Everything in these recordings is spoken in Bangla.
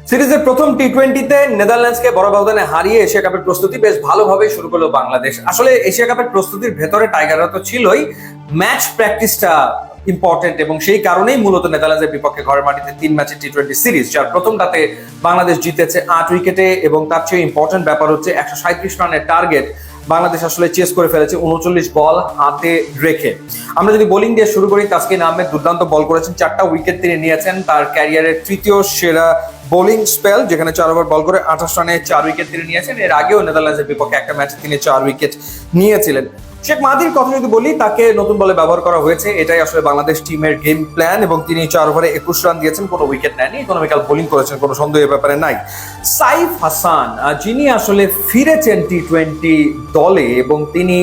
সিরিজের প্রথম টি-20তে নেদারল্যান্ডসকে বড় ব্যবধানে হারিয়ে এশিয়া কাপের প্রস্তুতি বেশ ভালোভাবে শুরু করলো বাংলাদেশ। আসলে এশিয়া কাপের প্রস্তুতির ভেতরে টাইগাররা তো ছিলই, ম্যাচ প্র্যাকটিসটা ইম্পর্টেন্ট এবং সেই কারণেই মূলত নেদারল্যান্ডসের বিপক্ষে ঘরের মাটিতে 3 ম্যাচের টি-20 সিরিজ, যার প্রথমটাতে বাংলাদেশ জিতেছে 8 উইকেটে এবং তার চেয়ে ইম্পর্টেন্ট ব্যাপার হচ্ছে 137 রানের টার্গেট বাংলাদেশ আসলে চেস করে ফেলেছে 39 বল হাতে রেখে। আমরা যদি বোলিং দিয়ে শুরু করি, তাসকিন আহমেদ দুর্দান্ত বল করেছেন, 4টা উইকেট তিনি নিয়েছেন, তার ক্যারিয়ারের তৃতীয় সেরা বোলিং স্পেল, যেখানে 4 ওভার বল করে 28 রানে 4 উইকেট তিনি নিয়েছেন। এর আগেও নেদারল্যান্ডসের বিপক্ষে একটা ম্যাচে তিনি 4 উইকেট নিয়েছিলেন। শেখ মাহাদির কথা যদি বলি, তাকে নতুন বলে ব্যবহার করা হয়েছে, এটাই আসলে বাংলাদেশ টিমের গেম প্ল্যান এবং তিনি 4 ওভারে 21 রান দিয়েছেন, কোনো উইকেট নেননি, ইকোনমিক্যাল বোলিং করেছেন, কোনো সন্দেহ এ ব্যাপারে নাই। সাইফ হাসান যিনি আসলে ফিরেছেন টি-20 দলে এবং তিনি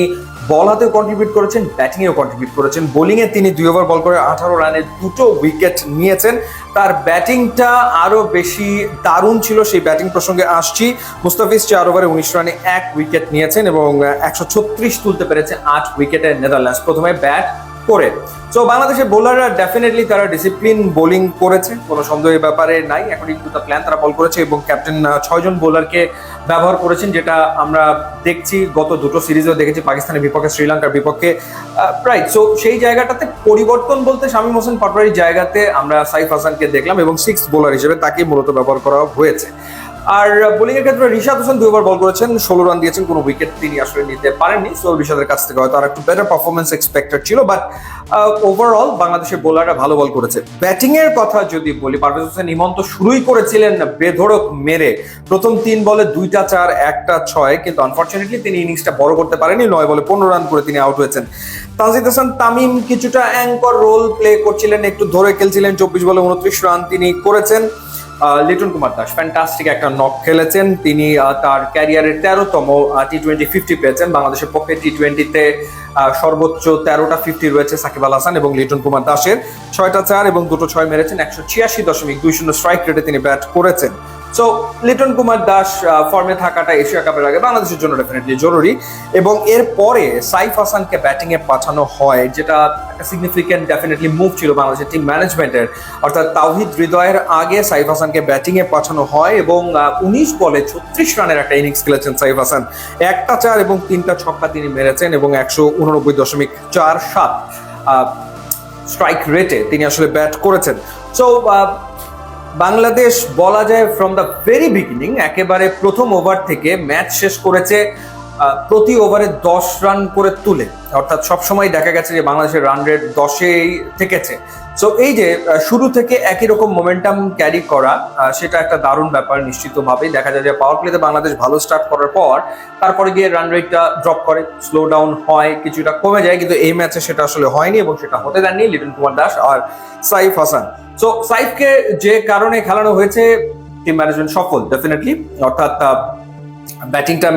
বল হাতেও কন্ট্রিবিউট করেছেন, ব্যাটিং এও কন্ট্রিবিউট করেছেন। বোলিং এ তিনি 2 ওভার বল করে 18 রানে 2টো উইকেট নিয়েছেন। তার ব্যাটিংটা আরো বেশি দারুণ ছিল, সেই ব্যাটিং প্রসঙ্গে আসছি। মুস্তাফিজ 4 ওভারে 19 রানে 1 উইকেট নিয়েছেন এবং 136 তুলতে পেরেছে 8 উইকেটে নেদারল্যান্ডস প্রথমে ব্যাট করে। তো বাংলাদেশের বোলাররা ডেফিনেটলি তারা ডিসিপ্লিন বোলিং করেছে, কোনো সন্দেহের ব্যাপারে নাই। অ্যাকর্ডিং টু দ্য প্ল্যান তারা বল করেছে এবং ক্যাপ্টেন 6 জন বোলারকে ব্যবহার করেছেন, যেটা আমরা দেখছি গত দুটো সিরিজেও দেখেছি, পাকিস্তানের বিপক্ষে, শ্রীলঙ্কার বিপক্ষে, রাইট। সো সেই জায়গাটাতে পরিবর্তন বলতে শামীম হোসেন পাটোয়ারির জায়গাতে আমরা সাইফ হাসানকে দেখলাম এবং 6th বোলার হিসেবে তাকে মূলত ব্যবহার করা হয়েছে। আর বোলিং এর ক্ষেত্রে রিশাদ হোসেন 2 ওভার বল করেছেন, 16 রান দিয়েছেন, কোনো উইকেট তিনি আসলে নিতে পারেননি। সো রিশাদের কাছ থেকে হয়তো আর একটু বেটার পারফরমেন্স এক্সপেক্টেড ছিল, বাট ওভারঅল বাংলাদেশের বোলাররা ভালো বল করেছে। ব্যাটিং এর কথা যদি বলি, পারভেজ হোসেন ইমন তো শুরুই করেছিলেন বেধড়ক মেরে, প্রথম 3 বলে 2টা 4 1টা 6, কিন্তু আনফরচুনেটলি তিনি ইনিংসটা বড় করতে পারেননি। 9 বলে 15 রান করে তিনি আউট হয়েছেন। তানজিদ হাসান তামিম কিছুটা অ্যাঙ্কর রোল প্লে করছিলেন, একটু ধরে খেলছিলেন, 24 বলে 29 রান তিনি করেছেন। লিটন কুমার দাস ফ্যান্টাস্টিক একটা নক খেলেছেন, তিনি তার ক্যারিয়ারের 13তম টি-20 50 পেয়েছেন। বাংলাদেশের পক্ষে টি-20তে সর্বোচ্চ 13টা 50 রয়েছে সাকিব আল হাসান এবং লিটন কুমার দাসের। 6টা 4 এবং 2টো 6 মেরেছেন, 186.20 স্ট্রাইক রেটে তিনি ব্যাট করেছেন। সো লিটন কুমার দাস ফর্মে থাকাটা এশিয়া কাপের আগে বাংলাদেশের জন্য ডেফিনেটলি জরুরি। এবং এরপরে সাইফ হাসানকে ব্যাটিং এ পাঠানো হয়, যেটা একটা সিগনিফিকেন্ট ডেফিনেটলি মুভ ছিল বাংলাদেশের টিম ম্যানেজমেন্টের। অর্থাৎ তাওহিদ হৃদয়ের আগে সাইফ হাসানকে ব্যাটিং এ পাঠানো হয় এবং 19 বলে 36 রানের একটা ইনিংস খেলেছেন সাইফ হাসান। 1টা 4 এবং 3টা ছক্কা তিনি মেরেছেন এবং 189.47 স্ট্রাইক রেটে তিনি আসলে ব্যাট করেছেন। সো বাংলাদেশ বলা যায় ফ্রম দ্য ভেরি বিগিনিং, একেবারে প্রথম ওভার থেকে ম্যাচ শেষ করেছে প্রতি ওভারে 10 রান করে তুলে, অর্থাৎ সবসময় দেখা গেছে যে বাংলাদেশের রান রেট 10-এই থেকেছে। সো এই যে শুরু থেকে একই রকম মোমেন্টাম ক্যারি করা, সেটা একটা দারুণ ব্যাপার। নিশ্চিতভাবেই দেখা যায় যে পাওয়ার প্লেতে বাংলাদেশ ভালো স্টার্ট করার পর তারপরে গিয়ে রান রেটটা ড্রপ করে, স্লো ডাউন হয়, কিছুটা কমে যায়, কিন্তু এই ম্যাচে সেটা আসলে হয়নি এবং সেটা হতে দেননি লিটন কুমার দাস আর সাইফ হাসান। সো সাইফকে যে কারণে খেলানো হয়েছে, টিম ম্যানেজমেন্ট সফল ডেফিনেটলি, অর্থাৎ ব্যাটিংটা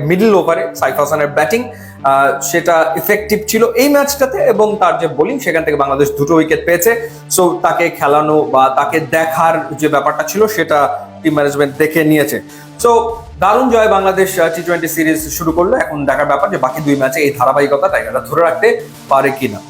মিডল ওভারে সাইফ হাসানের ব্যাটিং সেটা ইফেক্টিভ ছিল এই ম্যাচটাতে এবং তার যে বোলিং, সেখান থেকে বাংলাদেশ 2টো উইকেট পেয়েছে। সো তাকে খেলানো বা তাকে দেখার যে ব্যাপারটা ছিল সেটা টিম ম্যানেজমেন্ট দেখে নিয়েছে। সো দারুণ জয়, বাংলাদেশ টি-20 সিরিজ শুরু করলো। এখন দেখার ব্যাপার যে বাকি 2 ম্যাচে এই ধারাবাহিকতা টাইগাররা ধরে রাখতে পারে কিনা।